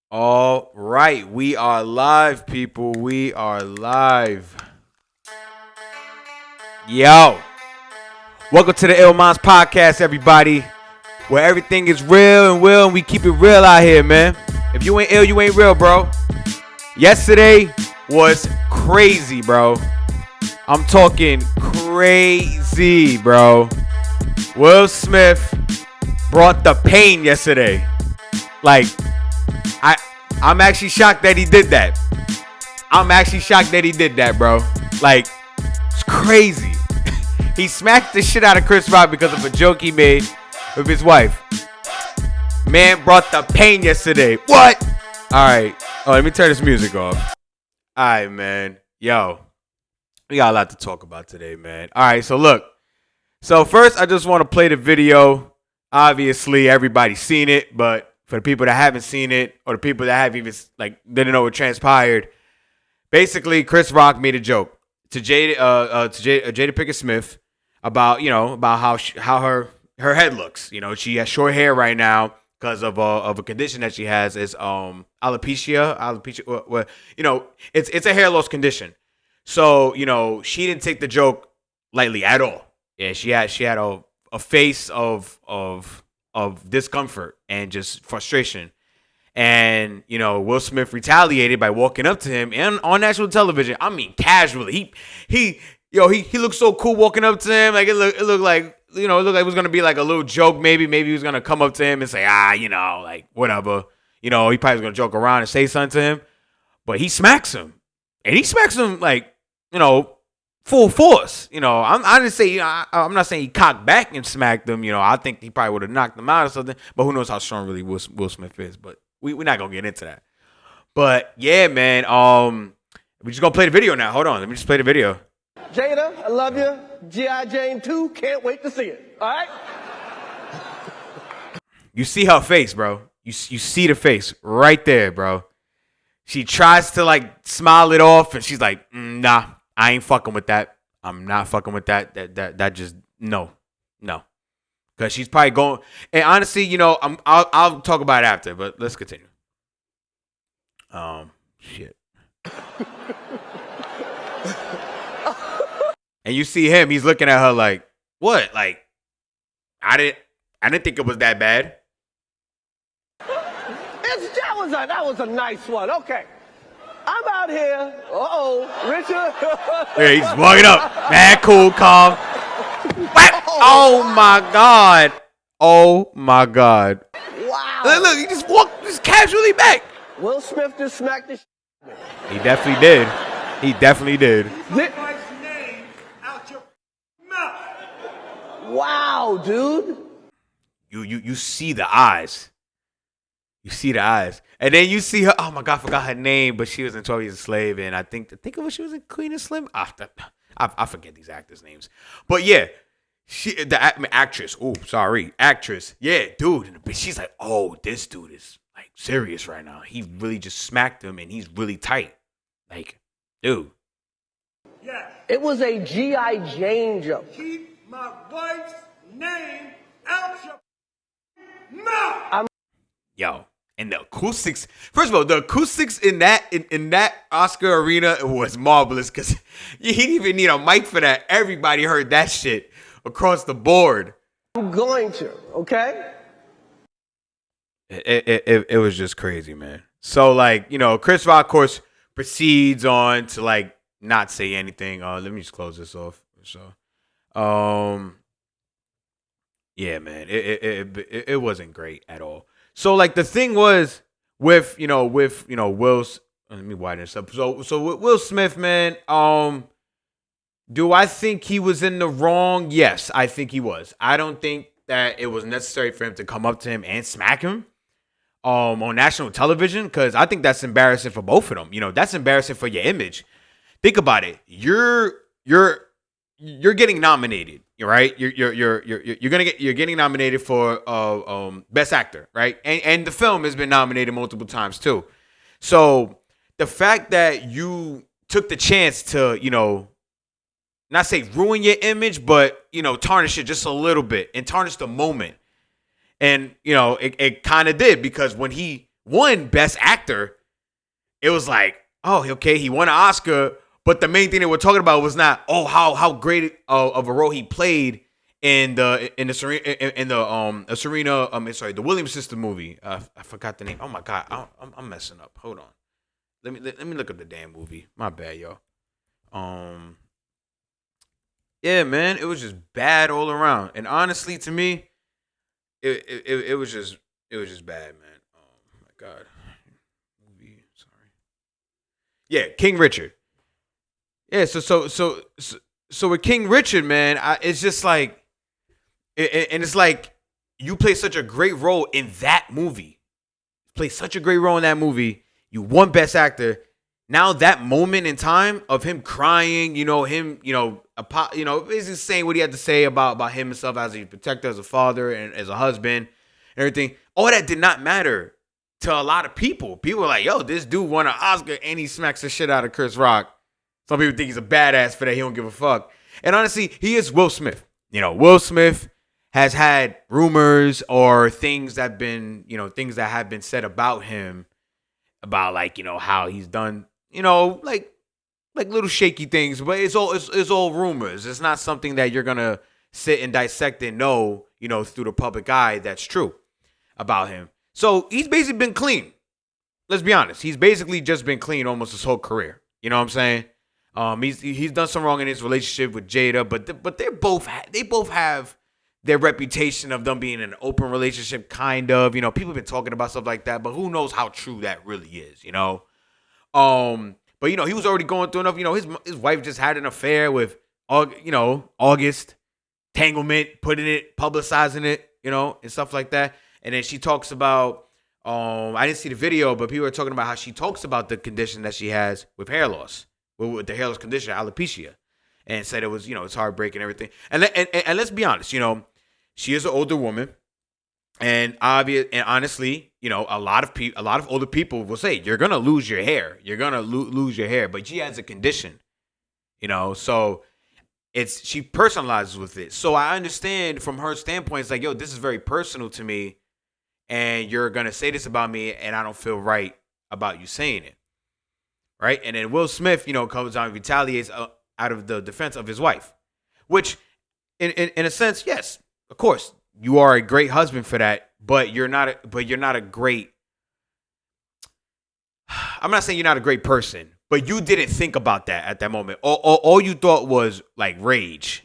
All right, we are live, people. We are live. Yo, welcome to the Ill Minds Podcast, everybody, where everything is real and we keep it real out here, man. If you ain't ill, you ain't real, bro. Yesterday was crazy, bro. I'm talking crazy, bro. Will Smith brought the pain yesterday. Like, I'm actually shocked that he did that. Bro. Like, it's crazy. He smacked the shit out of Chris Rock because of a joke he made with his wife. Man brought the pain yesterday. What? All right. Oh, let me turn this music off. All right, man. Yo, we got a lot to talk about today, man. All right, so look. So first, I just want to play the video. Obviously, everybody's seen it, but for the people that haven't seen it, or the people that haven't even didn't know what transpired, basically Chris Rock made a joke to Jada Pinkett Smith about how her head looks. You know, she has short hair right now because of a condition that she has is alopecia. Well, it's a hair loss condition. So she didn't take the joke lightly at all. Yeah, she had a face of discomfort and just frustration. And, Will Smith retaliated by walking up to him and on national television. I mean, casually. He looked so cool walking up to him. Like, it looked like, it looked like it was going to be like a little joke. Maybe he was going to come up to him and say, like, whatever. He probably was going to joke around and say something to him. But he smacks him. And he smacks him like, full force. I didn't say, I'm not saying he cocked back and smacked him. I think he probably would have knocked him out or something. But who knows how strong really Will Smith is. But we're not going to get into that. But yeah, man. We're just going to play the video now. Hold on. Let me just play the video. Jada, I love you. G.I. Jane 2, can't wait to see it. All right? You see her face, bro. You see the face right there, bro. She tries to smile it off and she's like, nah. I ain't fucking with that. I'm not fucking with that. That just no. Because she's probably going. And honestly, I'll talk about it after. But let's continue. Shit. And you see him. He's looking at her like, what? Like, I didn't think it was that bad. That was a nice one. Okay. I'm out here. Richard. Yeah, he's walking up. Mad cool, calm. Oh my God. Wow. Look, he just walked casually back. Will Smith just smacked the He definitely did. Get my name out your mouth. Wow, dude. You see the eyes. And then you see her. Oh my God, I forgot her name, but she was in 12 Years a Slave, and I think she was in Queen and Slim. I forget these actors' names, but yeah, actress. Oh, sorry, actress. Yeah, dude. She's like, oh, this dude is like serious right now. He really just smacked him, and he's really tight. Like, dude. Yeah. It was a G.I. Jane joke. Keep my wife's name out your mouth. Yo. And the acoustics, first of all, the acoustics in that Oscar arena was marvelous because he didn't even need a mic for that. Everybody heard that shit across the board. I'm going to, okay? It was just crazy, man. So, Chris Rock, of course, proceeds on to, not say anything. Let me just close this off. So, yeah, man, it wasn't great at all. So the thing was with Will's, let me widen this up. So with Will Smith, man, do I think he was in the wrong? Yes, I think he was. I don't think that it was necessary for him to come up to him and smack him on national television because I think that's embarrassing for both of them. That's embarrassing for your image. Think about it. You're getting nominated. Right, you're getting nominated for best actor, right? And the film has been nominated multiple times too. So the fact that you took the chance to, not say ruin your image, but tarnish it just a little bit and tarnish the moment, and it kind of did because when he won Best Actor, it was like, oh, okay, he won an Oscar, but the main thing they were talking about was not, oh, how great of a role he played in the the Williams sister movie. I forgot the name. Oh my God, I'm messing up. Hold on, let me look up the damn movie. My bad, yo. Yeah, man, it was just bad all around, and honestly, to me, it was just bad, man. Oh my God, movie. Sorry. Yeah, King Richard. Yeah, so with King Richard, man, it's just like, and it's like you play such a great role in that movie. Play such a great role in that movie. You won Best Actor. Now that moment in time of him crying, him, basically saying what he had to say about himself as a protector, as a father, and as a husband, and everything. All that did not matter to a lot of people. People were like, yo, this dude won an Oscar and he smacks the shit out of Chris Rock. Some people think he's a badass for that. He don't give a fuck. And honestly, he is Will Smith. Will Smith has had rumors or things that have been said about him, about how he's done, like little shaky things, but it's all rumors. It's not something that you're gonna sit and dissect and know, through the public eye that's true about him. So he's basically been clean. Let's be honest. He's basically just been clean almost his whole career. You know what I'm saying? He's done some wrong in his relationship with Jada, but they both have their reputation of them being in an open relationship, kind of. People have been talking about stuff like that, but who knows how true that really is, But he was already going through enough. His wife just had an affair with, August, entanglement, publicizing it, and stuff like that. And then she talks about, I didn't see the video, but people are talking about how she talks about the condition that she has with hair loss, with the hair loss condition, alopecia, and said it was, it's heartbreaking and everything. And let's be honest, she is an older woman, and honestly, a lot of older people will say you're gonna lose your hair, lose your hair, but she has a condition, so she personalizes with it. So I understand from her standpoint, it's like, yo, this is very personal to me, and you're gonna say this about me, and I don't feel right about you saying it, right? And then Will Smith, comes out and retaliates out of the defense of his wife, which, in a sense, yes, of course, you are a great husband for that, but you're not a great. I'm not saying you're not a great person, but you didn't think about that at that moment. All you thought was like rage,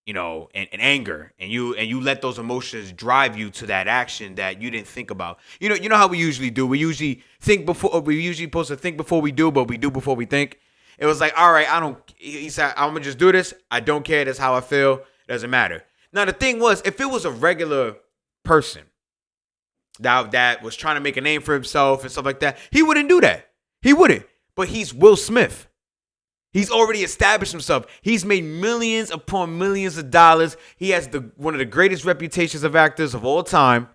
and anger, and you let those emotions drive you to that action that you didn't think about. You know how we usually do. We usually supposed to think before we do, but we do before we think. It was like, all right, he said, I'm gonna just do this. I don't care. That's how I feel. It doesn't matter. Now the thing was, if it was a regular person that was trying to make a name for himself and stuff like that, he wouldn't do that. He wouldn't. But he's Will Smith. He's already established himself. He's made millions upon millions of dollars. He has one of the greatest reputations of actors of all time.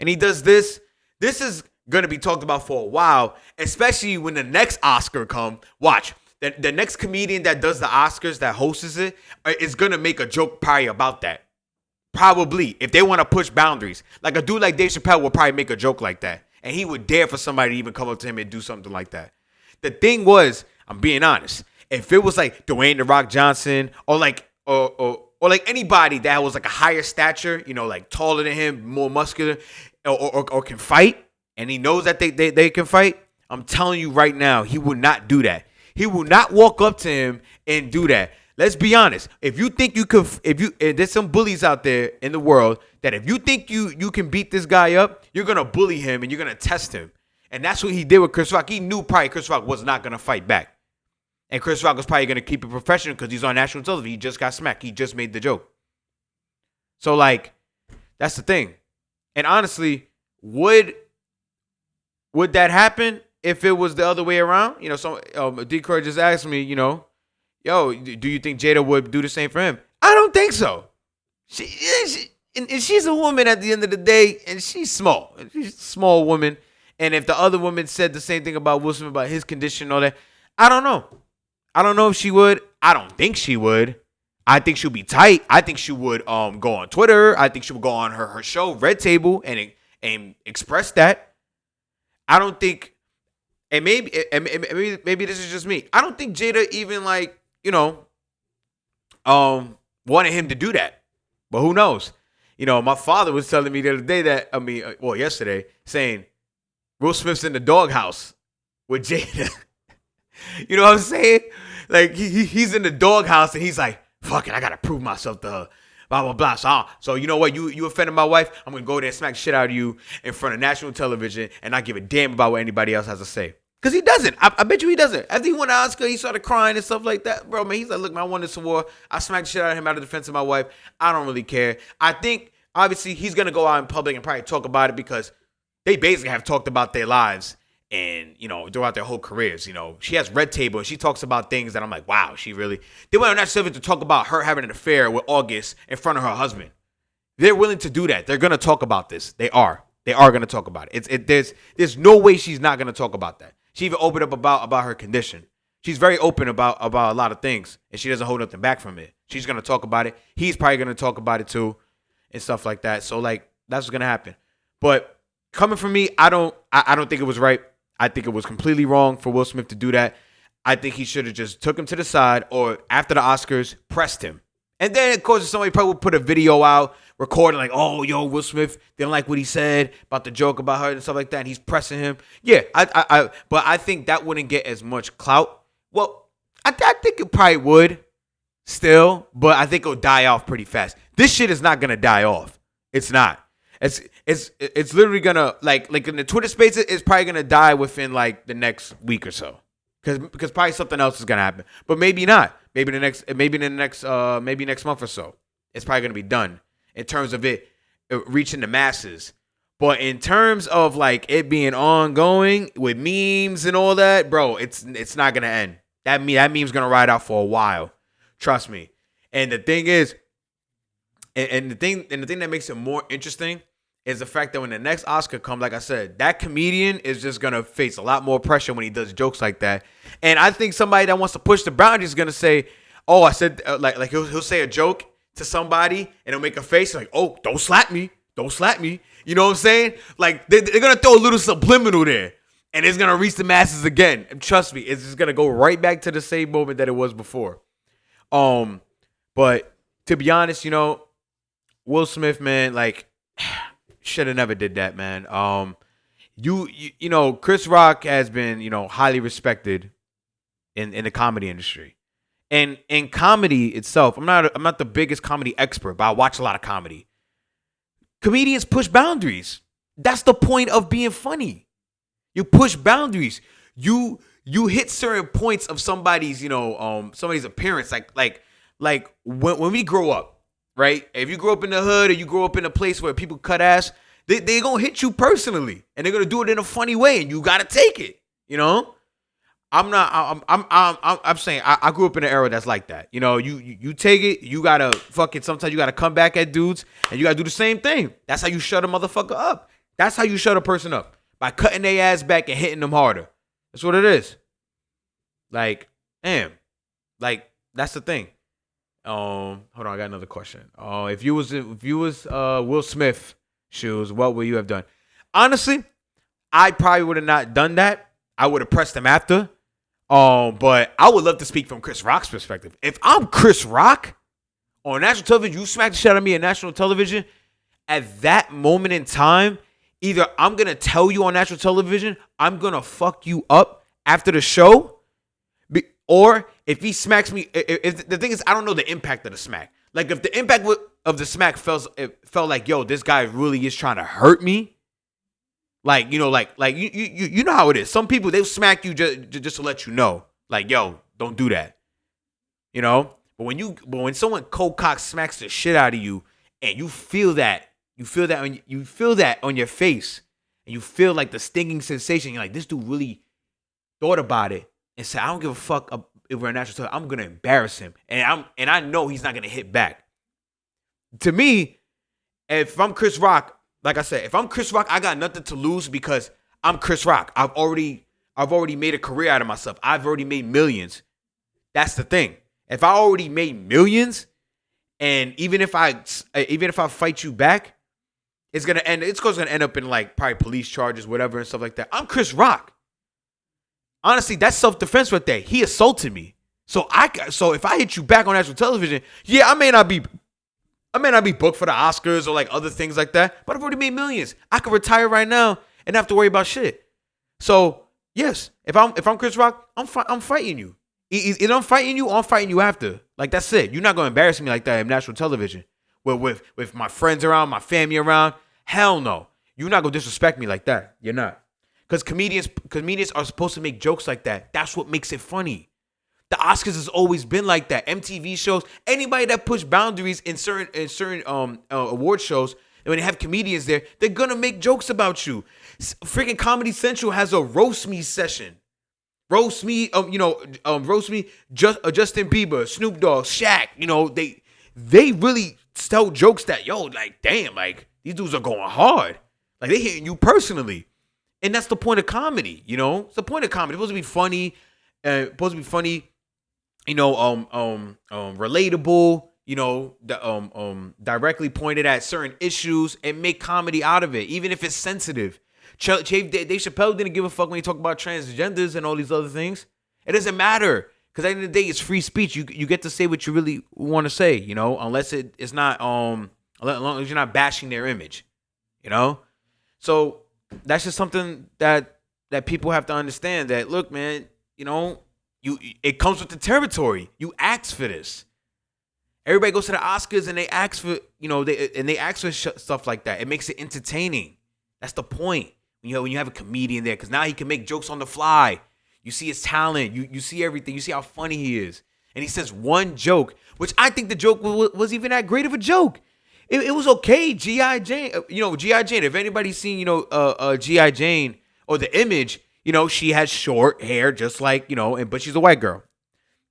And he does this. This is going to be talked about for a while, especially when the next Oscar come. Watch. The next comedian that does the Oscars, that hosts it, is going to make a joke probably about that. Probably. If they want to push boundaries. Like a dude like Dave Chappelle would probably make a joke like that. And he would dare for somebody to even come up to him and do something like that. The thing was, I'm being honest, if it was like Dwayne "The Rock" Johnson or like anybody that was like a higher stature, like taller than him, more muscular, or can fight, and he knows that they can fight, I'm telling you right now, he would not do that. He will not walk up to him and do that. Let's be honest. If you think you could, there's some bullies out there in the world that if you think you can beat this guy up, you're gonna bully him and you're gonna test him. And that's what he did with Chris Rock. He knew probably Chris Rock was not gonna fight back, and Chris Rock was probably gonna keep it professional because he's on national television. He just got smacked. He just made the joke. So like, that's the thing. And honestly, would that happen if it was the other way around? D. Croy just asked me, yo, do you think Jada would do the same for him? I don't think so. She's a woman at the end of the day, and she's small. She's a small woman. And if the other woman said the same thing about Will Smith, about his condition and all that, I don't know. I don't know if she would. I don't think she would. I think she'll be tight. I think she would go on Twitter. I think she would go on her show, Red Table, and express that. I don't think, and maybe this is just me. I don't think Jada even like, wanted him to do that. But who knows? My father was telling me the other day yesterday, saying Will Smith's in the doghouse with Jada. You know what I'm saying? Like he's in the doghouse and he's like, fuck it, I gotta prove myself to her. Blah, blah, blah. So you know what? You offended my wife. I'm going to go there and smack the shit out of you in front of national television and not give a damn about what anybody else has to say. Because he doesn't. I bet you he doesn't. After he won the Oscar, he started crying and stuff like that. Bro, man, he's like, look, man, I won this award. I smacked the shit out of him out of defense of my wife. I don't really care. I think, obviously, he's going to go out in public and probably talk about it because they basically have talked about their lives and, throughout their whole careers. She has Red Table and she talks about things that I'm like, wow, she really. They went on national television to talk about her having an affair with August in front of her husband. They're willing to do that. They're going to talk about this. They are. They are going to talk about it. There's no way she's not going to talk about that. She even opened up about her condition. She's very open about a lot of things, and she doesn't hold nothing back from it. She's going to talk about it. He's probably going to talk about it too and stuff like that. So, that's what's going to happen. But coming from me, I don't think it was right. I think it was completely wrong for Will Smith to do that. I think he should have just took him to the side or after the Oscars, pressed him. And then, of course, somebody probably would put a video out recording like, oh, yo, Will Smith didn't like what he said about the joke about her and stuff like that. And he's pressing him. Yeah, but I think that wouldn't get as much clout. Well, I think it probably would still, but I think it'll die off pretty fast. This shit is not gonna die off. It's not. It's literally gonna like in the Twitter spaces, it's probably gonna die within like the next week or so. Because probably something else is gonna happen. But maybe not. Maybe next month or so. It's probably gonna be done in terms of it reaching the masses. But in terms of like it being ongoing with memes and all that, bro, it's not gonna end. That meme's gonna ride out for a while. Trust me. And the thing is, and the thing that makes it more interesting is the fact that when the next Oscar comes, like I said, that comedian is just gonna face a lot more pressure when he does jokes like that. And I think somebody that wants to push the boundaries is gonna say, "Oh, I said like he'll say a joke to somebody and he'll make a face like, oh, don't slap me, don't slap me." You know what I'm saying? Like they're gonna throw a little subliminal there, and it's gonna reach the masses again. And trust me, it's just gonna go right back to the same moment that it was before. But to be honest, Will Smith, man, like. Should have never did that, man. Chris Rock has been, highly respected in the comedy industry. And in comedy itself, I'm not the biggest comedy expert, but I watch a lot of comedy. Comedians push boundaries. That's the point of being funny. You push boundaries. You hit certain points of somebody's, somebody's appearance. Like when we grow up. Right? If you grow up in the hood or you grow up in a place where people cut ass, they're going to hit you personally. And they're going to do it in a funny way. And you got to take it. I'm saying I grew up in an era that's like that. You take it. You got to sometimes you got to come back at dudes. And you got to do the same thing. That's how you shut a motherfucker up. That's how you shut a person up. By cutting their ass back and hitting them harder. That's what it is. Like, damn. Like, that's the thing. Hold on, I got another question. If you was Will Smith shoes, what would you have done? Honestly, I probably would have not done that. I would have pressed him after. But I would love to speak from Chris Rock's perspective. If I'm Chris Rock on national television, you smack the shit out of me on national television. At that moment in time, either I'm gonna tell you on national television, I'm gonna fuck you up after the show. Or if he smacks me, if the thing is, I don't know the impact of the smack. Like if the impact of the smack felt like, yo, this guy really is trying to hurt me. Like, you know how it is. Some people, they'll smack you just to let you know, like, yo, don't do that. But when someone cold cock smacks the shit out of you, and you feel that on your face, and you feel like the stinging sensation. You're like, this dude really thought about it. And say, I don't give a fuck if we're a national television. I'm gonna embarrass him, and I know he's not gonna hit back. To me, if I'm Chris Rock, like I said, if I'm Chris Rock, I got nothing to lose because I'm Chris Rock. I've already made a career out of myself. I've already made millions. That's the thing. If I already made millions, and even if I fight you back, it's gonna end up in like probably police charges, whatever, and stuff like that. I'm Chris Rock. Honestly, that's self-defense right there. He assaulted me. So if I hit you back on national television, yeah, I may not be booked for the Oscars or like other things like that, but I've already made millions. I could retire right now and not have to worry about shit. So yes, if I'm Chris Rock, I'm fighting you. Either I'm fighting you or I'm fighting you after. Like, that's it. You're not gonna embarrass me like that in national television. With my friends around, my family around. Hell no. You're not gonna disrespect me like that. You're not. Because comedians are supposed to make jokes like that. That's what makes it funny. The Oscars has always been like that. MTV shows, anybody that push boundaries in certain award shows, and when they have comedians there, they're gonna make jokes about you. Freaking Comedy Central has a roast me session. Roast me, Justin Bieber, Snoop Dogg, Shaq. They really tell jokes that, like, damn, like, these dudes are going hard. Like, they hitting you personally. And that's the point of comedy, It's the point of comedy. It's supposed to be funny, relatable, directly pointed at certain issues and make comedy out of it, even if it's sensitive. Dave Chappelle didn't give a fuck when he talked about transgenders and all these other things. It doesn't matter, because at the end of the day, it's free speech. You get to say what you really want to say, unless it's not as long as you're not bashing their image, So that's just something that people have to understand. That, look, man, it comes with the territory. You ask for this. Everybody goes to the Oscars and they ask for, they ask for stuff like that. It makes it entertaining. That's the point. When you have a comedian there, because now he can make jokes on the fly. You see his talent. You see everything. You see how funny he is. And he says one joke, which I think the joke was even that great of a joke. It was okay. G.I. Jane, G.I. Jane. If anybody's seen, G.I. Jane or The Image, she has short hair, just like, but she's a white girl.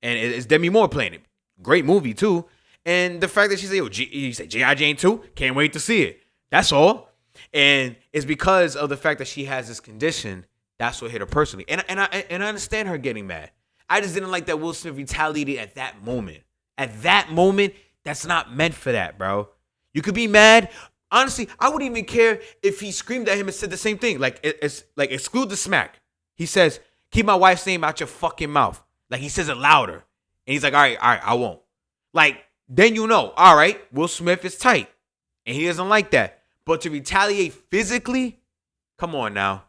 And it's Demi Moore playing it. Great movie, too. And the fact that she said, you say G.I. Jane 2? Can't wait to see it. That's all. And it's because of the fact that she has this condition. That's what hit her personally. And I understand her getting mad. I just didn't like that Will Smith retaliated at that moment. At that moment, that's not meant for that, bro. You could be mad. Honestly, I wouldn't even care if he screamed at him and said the same thing. Like, it's like, exclude the smack. He says, keep my wife's name out your fucking mouth. Like, he says it louder. And he's like, all right, I won't. Like, then all right, Will Smith is tight. And he doesn't like that. But to retaliate physically, come on now.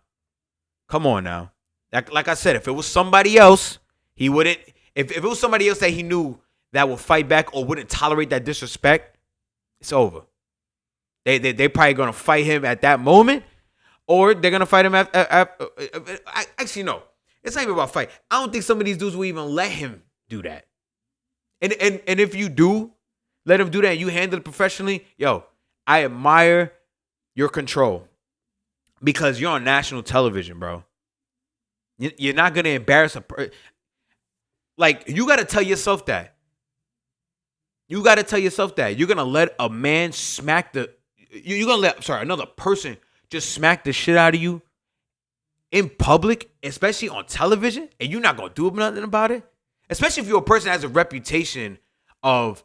Like I said, if it was somebody else, he wouldn't. If it was somebody else that he knew that would fight back or wouldn't tolerate that disrespect, it's over. They probably gonna fight him at that moment, or they're gonna fight him actually, no. It's not even about fight. I don't think some of these dudes will even let him do that. And if you do let him do that and you handle it professionally, I admire your control, because you're on national television, bro. You're not gonna embarrass like, you gotta tell yourself that. You're gonna let a man smack you're gonna let another person just smack the shit out of you in public, especially on television, and you're not gonna do nothing about it. Especially if you're a person that has a reputation of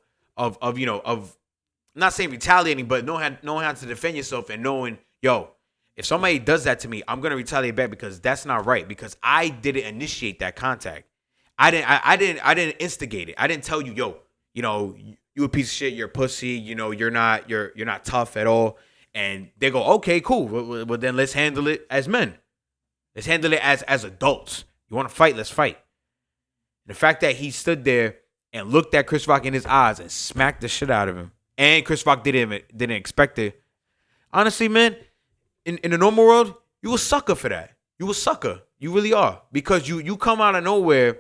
not saying retaliating, but knowing how to defend yourself and knowing, if somebody does that to me, I'm gonna retaliate back, because that's not right. Because I didn't initiate that contact. I didn't instigate it. I didn't tell you, you a piece of shit, you're a pussy, you're not tough at all. And they go, okay, cool. Well, then let's handle it as men. Let's handle it as adults. You want to fight? Let's fight. The fact that he stood there and looked at Chris Rock in his eyes and smacked the shit out of him, and Chris Rock didn't expect it. Honestly, man, in the normal world, you a sucker for that. You a sucker. You really are, because you come out of nowhere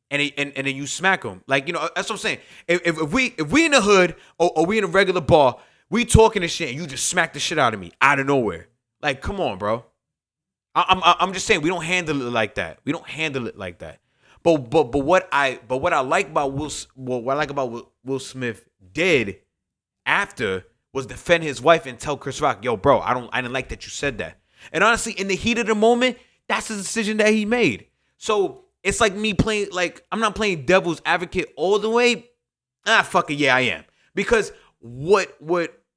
and then you smack him. Like, that's what I'm saying. If we in the hood or we in a regular bar, we talking this shit and you just smack the shit out of me out of nowhere. Like, come on, bro. I'm just saying, we don't handle it like that. But what I like about Will Smith did after was defend his wife and tell Chris Rock, yo, bro, I didn't like that you said that. And honestly, in the heat of the moment, that's the decision that he made. So it's like me playing, like, I'm not playing devil's advocate all the way. Fuck it, yeah, I am. Because what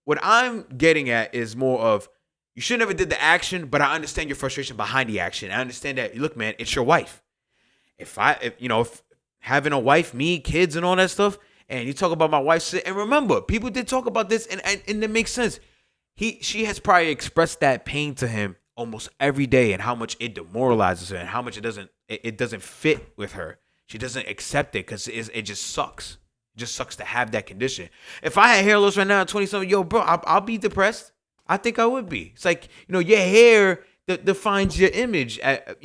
what I'm getting at is more of, you should never did the action, but I understand your frustration behind the action. I understand that, look, man, it's your wife. If having a wife, me, kids, and all that stuff, and you talk about my wife, and remember, people did talk about this, and it makes sense. She has probably expressed that pain to him almost every day, and how much it demoralizes her, and how much it doesn't fit with her. She doesn't accept it because it just sucks. It just sucks to have that condition. If I had hair loss right now at 20-something, yo, bro, I'll be depressed. I think I would be. It's like, your hair defines your image at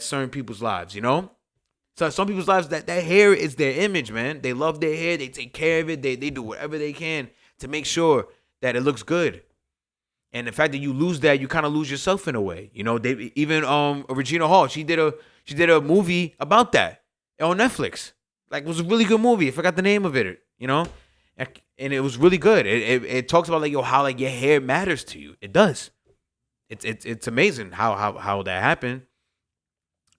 certain people's lives, So some people's lives, that hair is their image, man. They love their hair. They take care of it. They do whatever they can to make sure that it looks good. And the fact that you lose that, you kind of lose yourself in a way. Regina Hall, she did a movie about that on Netflix. Like, it was a really good movie. I forgot the name of it, and it was really good. It talks about how your hair matters to you. It does. It's amazing how that happened.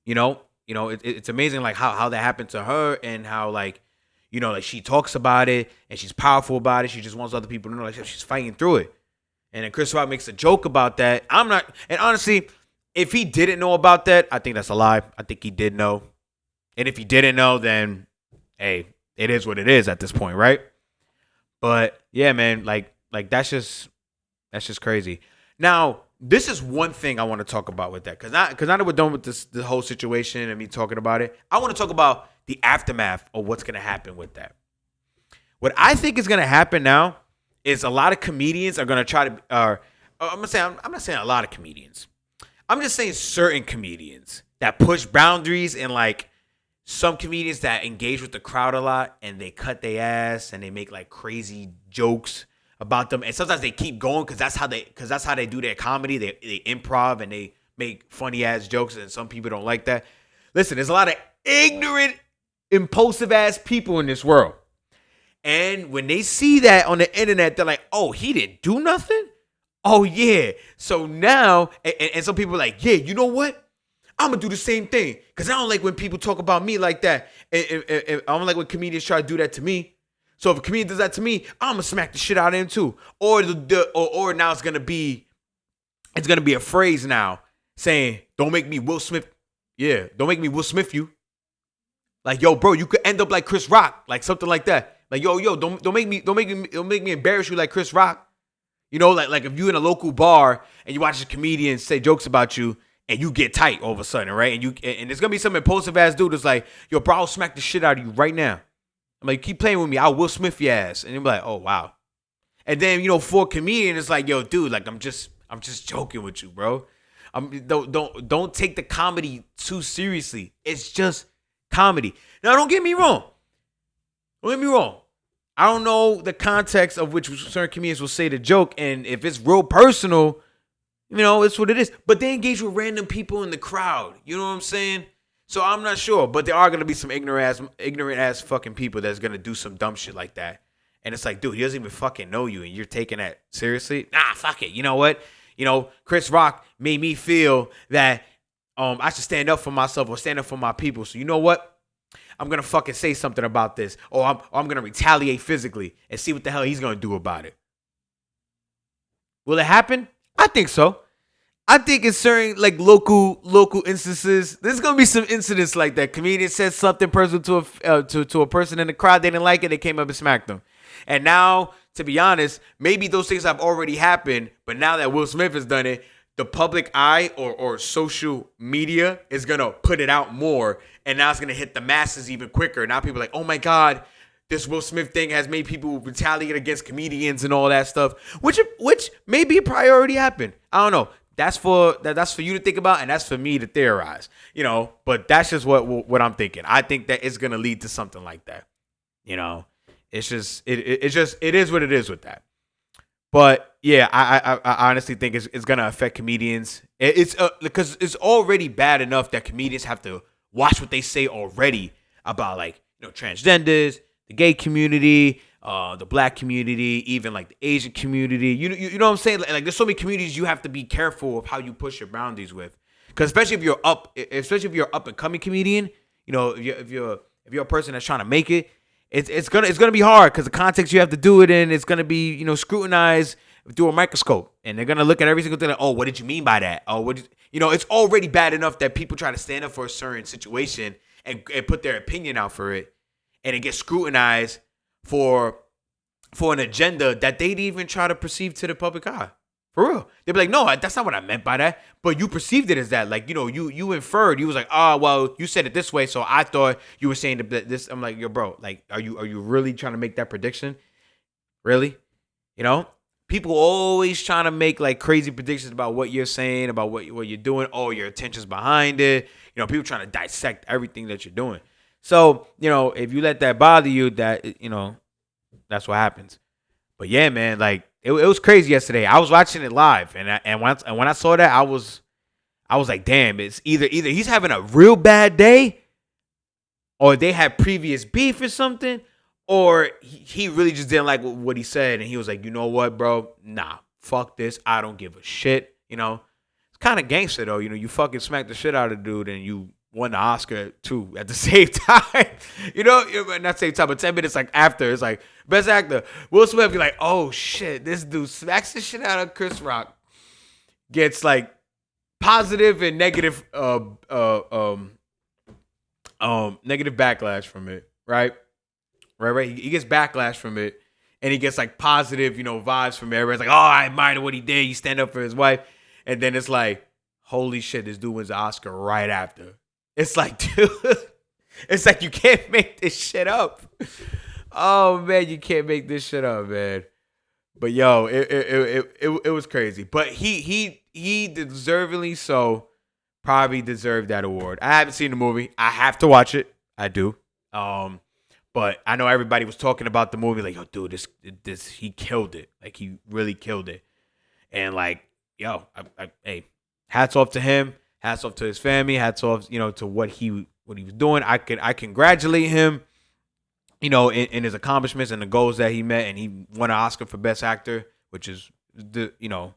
It's amazing how that happened to her, and how she talks about it and she's powerful about it. She just wants other people to know she's fighting through it. And then Chris Rock makes a joke about that. And honestly, if he didn't know about that, I think that's a lie. I think he did know. And if he didn't know, then hey, it is what it is at this point, right? But yeah, man, that's just crazy. Now, this is one thing I want to talk about with that, because now that we're done with the whole situation and me talking about it, I want to talk about the aftermath of what's going to happen with that. What I think is going to happen now is a lot of comedians are going to try to, I'm not saying a lot of comedians. I'm just saying certain comedians that push boundaries, and some comedians that engage with the crowd a lot, and they cut their ass and they make crazy jokes about them, and sometimes they keep going because that's how they do their comedy. They improv and they make funny ass jokes, and some people don't like that. Listen, there's a lot of ignorant, impulsive ass people in this world, and when they see that on the internet, they're like, "Oh, he didn't do nothing? Oh yeah." So now, and some people are like, "Yeah, you know what? I'm gonna do the same thing because I don't like when people talk about me like that. And I don't like when comedians try to do that to me. So if a comedian does that to me, I'm gonna smack the shit out of him too." Or now it's gonna be a phrase now saying, "Don't make me Will Smith." Yeah, don't make me Will Smith you. Yo, bro, you could end up like Chris Rock, something like that. Yo, don't make me embarrass you like Chris Rock. If you in a local bar and you watch a comedian say jokes about you and you get tight all of a sudden, right? And there's gonna be some impulsive ass dude that's like, "Yo, bro, I'll smack the shit out of you right now. I'm like, keep playing with me. I'll Will Smith your ass." And you'll be like, "Oh wow." And then for a comedian, it's like, "Yo, dude, I'm just joking with you, bro. Don't take the comedy too seriously. It's just comedy." Now, don't get me wrong. I don't know the context of which certain comedians will say the joke, and if it's real personal, it's what it is. But they engage with random people in the crowd. You know what I'm saying? So I'm not sure, but there are gonna be some ignorant ass fucking people that's gonna do some dumb shit like that. And it's like, dude, he doesn't even fucking know you, and you're taking that seriously? Nah, fuck it. You know what? Chris Rock made me feel that I should stand up for myself or stand up for my people. So you know what? I'm going to fucking say something about this, or I'm going to retaliate physically and see what the hell he's going to do about it. Will it happen? I think so. I think in certain local instances, there's going to be some incidents like that. Comedian said something personal to a person in the crowd. They didn't like it. They came up and smacked them. And now, to be honest, maybe those things have already happened, but now that Will Smith has done it, the public eye or social media is going to put it out more, and now it's going to hit the masses even quicker. Now people are like, "Oh my God, this Will Smith thing has made people retaliate against comedians and all that stuff," which maybe probably already happened. I don't know. That's for you to think about, and that's for me to theorize, but that's just what I'm thinking. I think that it's going to lead to something like that. It's just, it is what it is with that. But yeah, I honestly think it's gonna affect comedians. It's because it's already bad enough that comedians have to watch what they say already about transgenders, the gay community, the black community, even the Asian community. You know what I'm saying? There's so many communities you have to be careful of how you push your boundaries with. Because especially if you're up and coming comedian, if you're a person that's trying to make it, it's gonna be hard because the context you have to do it in, it's gonna be, you know, scrutinized through a microscope, and they're gonna look at every single thing like, oh, what did you mean by that? Oh, you know, it's already bad enough that people try to stand up for a certain situation and put their opinion out for it, and it gets scrutinized for an agenda that they'd even try to perceive to the public eye. For real. They'd be like, no, that's not what I meant by that. But you perceived it as that. Like, you know, you inferred. You was like, oh, well, you said it this way, so I thought you were saying this. I'm like, yo, bro, like, are you really trying to make that prediction? Really? You know? People always trying to make, like, crazy predictions about what you're saying, about what you're doing. Oh, your intentions behind it. You know, people trying to dissect everything that you're doing. So, you know, if you let that bother you, that, you know, that's what happens. But yeah, man, like, it was crazy yesterday. I was watching it live, and when I saw that, I was like, damn, it's either he's having a real bad day, or they had previous beef or something, or he really just didn't like what he said, and he was like, you know what, bro? Nah, fuck this. I don't give a shit. You know, it's kind of gangster though. You know, you fucking smacked the shit out of the dude, and you won the Oscar too at the same time. You know, not same time, but 10 minutes like after, it's like best actor. Will Smith be like, oh shit, this dude smacks the shit out of Chris Rock, gets like positive and negative negative backlash from it, right? He gets backlash from it, and he gets like positive, you know, vibes from everybody. It's like, oh, I admire what he did. He stand up for his wife, and then it's like, holy shit, this dude wins the Oscar right after. It's like, dude, it's like you can't make this shit up. Oh man, you can't make this shit up, man. But yo, it was crazy. But he deservingly so probably deserved that award. I haven't seen the movie. I have to watch it. I do. But I know everybody was talking about the movie like, yo, dude, this he killed it. Like he really killed it. And like, yo, hey, hats off to him. Hats off to his family. Hats off, you know, to what he was doing. I congratulate him, you know, in his accomplishments and the goals that he met, and he won an Oscar for Best Actor, which is you know,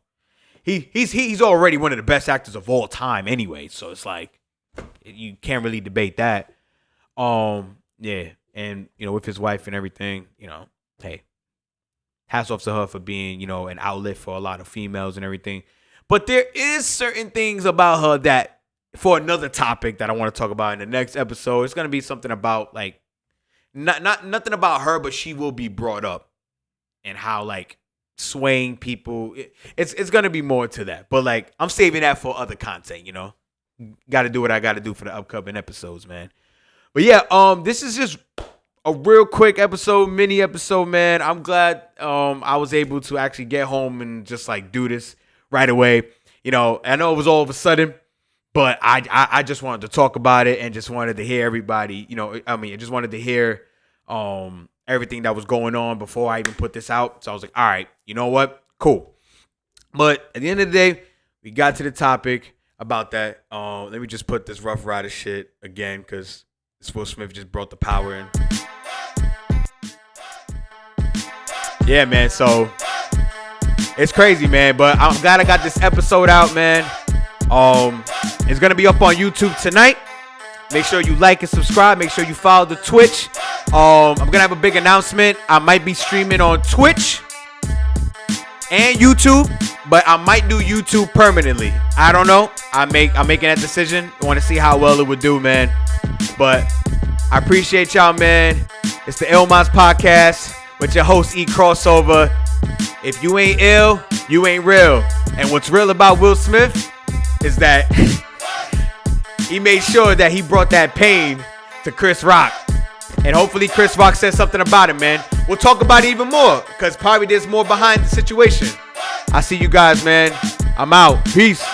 he's already one of the best actors of all time anyway. So it's like you can't really debate that. Yeah, and you know, with his wife and everything, you know, hey, hats off to her for being, you know, an outlet for a lot of females and everything. But there is certain things about her that, for another topic that I want to talk about in the next episode, it's gonna be something about like, nothing about her, but she will be brought up, and how like swaying people. It's gonna be more to that. But like, I'm saving that for other content. You know, got to do what I got to do for the upcoming episodes, man. But yeah, this is just a real quick episode, mini episode, man. I'm glad I was able to actually get home and just like do this right away. You know, I know it was all of a sudden, but I just wanted to talk about it and just wanted to hear everybody, you know, I mean, I just wanted to hear everything that was going on before I even put this out. So I was like, all right, you know what? Cool. But at the end of the day, we got to the topic about that. Let me just put this Rough Rider shit again, because Will Smith just brought the power in. Yeah, man, so it's crazy, man, but I'm glad I got this episode out, man. It's going to be up on YouTube tonight. Make sure you like and subscribe. Make sure you follow the Twitch. I'm going to have a big announcement. I might be streaming on Twitch and YouTube, but I might do YouTube permanently. I don't know. I'm making that decision. I want to see how well it would do, man. But I appreciate y'all, man. It's the ILLMINDS Podcast with your host, ECROSSOVER. If you ain't ill, you ain't real. And what's real about Will Smith is that he made sure that he brought that pain to Chris Rock. And hopefully Chris Rock says something about it, man. We'll talk about it even more, because probably there's more behind the situation. I see you guys, man. I'm out. Peace.